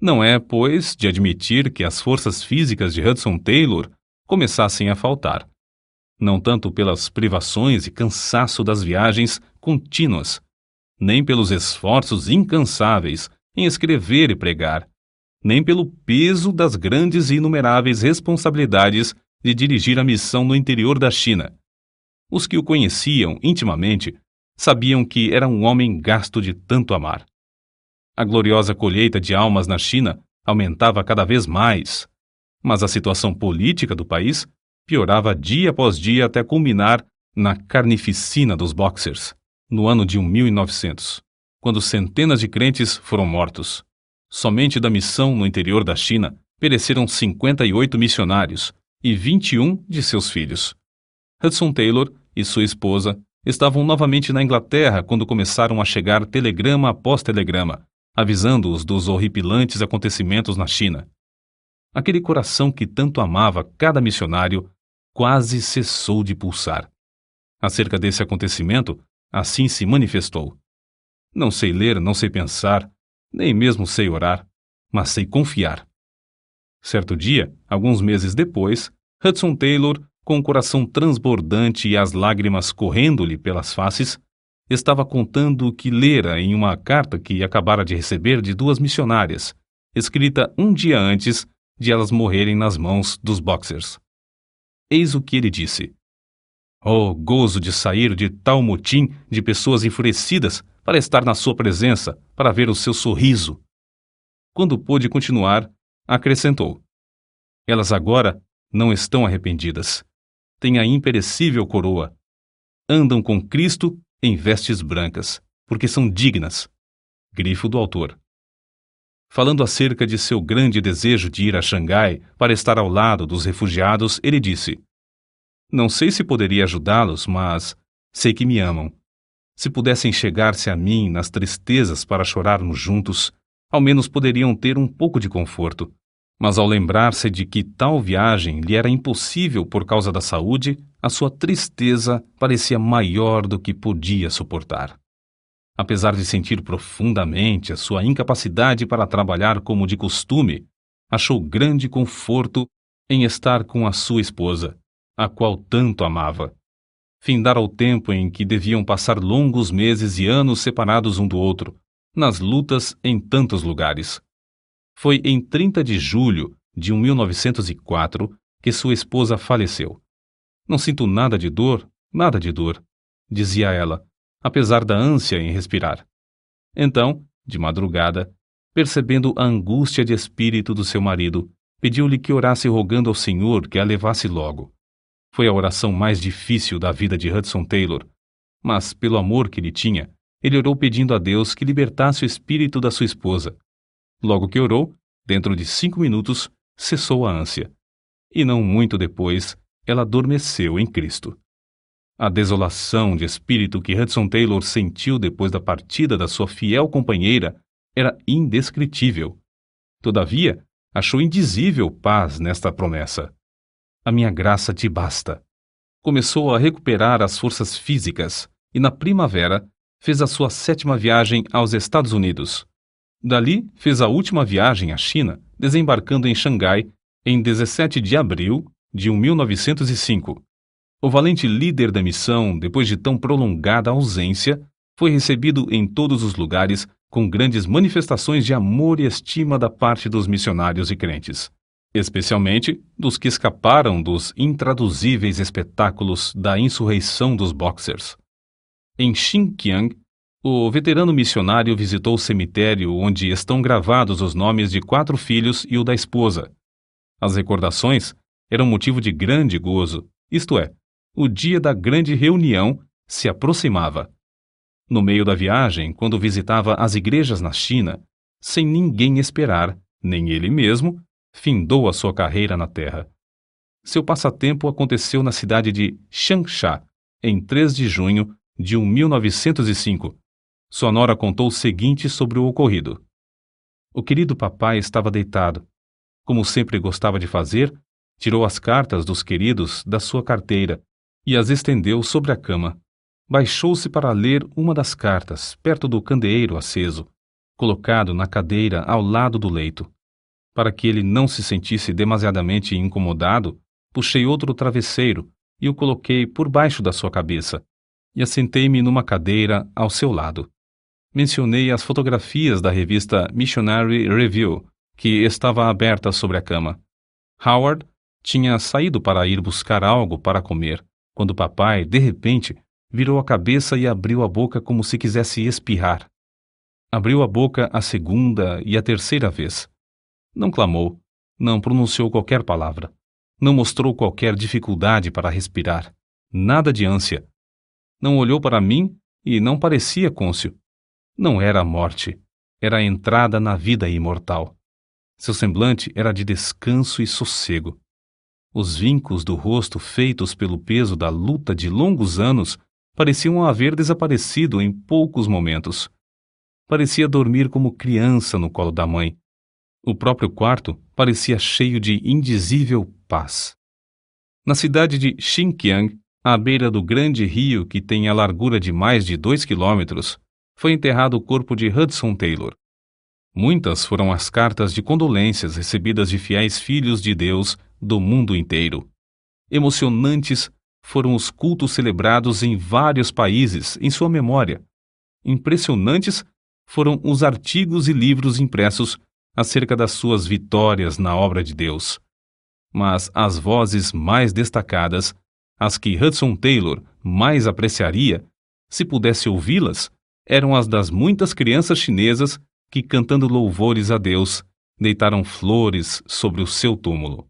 Não é, pois, de admitir que as forças físicas de Hudson Taylor começassem a faltar. Não tanto pelas privações e cansaço das viagens contínuas, nem pelos esforços incansáveis em escrever e pregar, nem pelo peso das grandes e inumeráveis responsabilidades de dirigir a missão no interior da China. Os que o conheciam intimamente sabiam que era um homem gasto de tanto amar. A gloriosa colheita de almas na China aumentava cada vez mais, mas a situação política do país piorava dia após dia até culminar na carnificina dos Boxers, no ano de 1900, quando centenas de crentes foram mortos. Somente da missão no interior da China pereceram 58 missionários e 21 de seus filhos. Hudson Taylor e sua esposa estavam novamente na Inglaterra quando começaram a chegar telegrama após telegrama, avisando-os dos horripilantes acontecimentos na China. Aquele coração que tanto amava cada missionário quase cessou de pulsar. Acerca desse acontecimento, assim se manifestou: não sei ler, não sei pensar, nem mesmo sei orar, mas sei confiar. Certo dia, alguns meses depois, Hudson Taylor, com o coração transbordante e as lágrimas correndo-lhe pelas faces, estava contando o que lera em uma carta que acabara de receber de 2 missionárias, escrita um dia antes de elas morrerem nas mãos dos Boxers. Eis o que ele disse: "Oh, gozo de sair de tal motim de pessoas enfurecidas para estar na sua presença, para ver o seu sorriso." Quando pôde continuar, acrescentou: "Elas agora não estão arrependidas. Têm a imperecível coroa. Andam com Cristo em vestes brancas, porque são dignas." Grifo do autor. Falando acerca de seu grande desejo de ir a Xangai para estar ao lado dos refugiados, ele disse: "Não sei se poderia ajudá-los, mas sei que me amam. Se pudessem chegar-se a mim nas tristezas para chorarmos juntos, ao menos poderiam ter um pouco de conforto." Mas ao lembrar-se de que tal viagem lhe era impossível por causa da saúde, a sua tristeza parecia maior do que podia suportar. Apesar de sentir profundamente a sua incapacidade para trabalhar como de costume, achou grande conforto em estar com a sua esposa, a qual tanto amava. Findara o tempo em que deviam passar longos meses e anos separados um do outro, nas lutas em tantos lugares. Foi em 30 de julho de 1904 que sua esposa faleceu. "Não sinto nada de dor, dizia ela, apesar da ânsia em respirar. Então, de madrugada, percebendo a angústia de espírito do seu marido, pediu-lhe que orasse rogando ao Senhor que a levasse logo. Foi a oração mais difícil da vida de Hudson Taylor, mas, pelo amor que lhe tinha, ele orou pedindo a Deus que libertasse o espírito da sua esposa. Logo que orou, dentro de 5 minutos, cessou a ânsia. E não muito depois, ela adormeceu em Cristo. A desolação de espírito que Hudson Taylor sentiu depois da partida da sua fiel companheira era indescritível. Todavia, achou indizível paz nesta promessa. "A minha graça te basta." Começou a recuperar as forças físicas e, na primavera, fez a sua 7ª viagem aos Estados Unidos. Dali, fez a última viagem à China, desembarcando em Xangai em 17 de abril de 1905. O valente líder da missão, depois de tão prolongada ausência, foi recebido em todos os lugares com grandes manifestações de amor e estima da parte dos missionários e crentes, especialmente dos que escaparam dos intraduzíveis espetáculos da insurreição dos Boxers. Em Xinjiang, o veterano missionário visitou o cemitério onde estão gravados os nomes de 4 filhos e o da esposa. As recordações eram motivo de grande gozo, isto é, o dia da grande reunião se aproximava. No meio da viagem, quando visitava as igrejas na China, sem ninguém esperar, nem ele mesmo, findou a sua carreira na terra. Seu passatempo aconteceu na cidade de Changsha, em 3 de junho de 1905. Sua nora contou o seguinte sobre o ocorrido: "O querido papai estava deitado. Como sempre gostava de fazer, tirou as cartas dos queridos da sua carteira e as estendeu sobre a cama. Baixou-se para ler uma das cartas, perto do candeeiro aceso, colocado na cadeira ao lado do leito. Para que ele não se sentisse demasiadamente incomodado, puxei outro travesseiro e o coloquei por baixo da sua cabeça, e assentei-me numa cadeira ao seu lado. Mencionei as fotografias da revista Missionary Review, que estava aberta sobre a cama. Howard tinha saído para ir buscar algo para comer, quando papai, de repente, virou a cabeça e abriu a boca como se quisesse espirrar. Abriu a boca a segunda e a terceira vez. Não clamou, não pronunciou qualquer palavra, não mostrou qualquer dificuldade para respirar, nada de ânsia. Não olhou para mim e não parecia cônscio. Não era a morte, era a entrada na vida imortal. Seu semblante era de descanso e sossego. Os vincos do rosto feitos pelo peso da luta de longos anos pareciam haver desaparecido em poucos momentos. Parecia dormir como criança no colo da mãe. O próprio quarto parecia cheio de indizível paz. Na cidade de Xinjiang, à beira do grande rio que tem a largura de mais de 2 quilômetros, foi enterrado o corpo de Hudson Taylor. Muitas foram as cartas de condolências recebidas de fiéis filhos de Deus do mundo inteiro. Emocionantes foram os cultos celebrados em vários países em sua memória. Impressionantes foram os artigos e livros impressos acerca das suas vitórias na obra de Deus. Mas as vozes mais destacadas, as que Hudson Taylor mais apreciaria, se pudesse ouvi-las, eram as das muitas crianças chinesas que, cantando louvores a Deus, deitaram flores sobre o seu túmulo.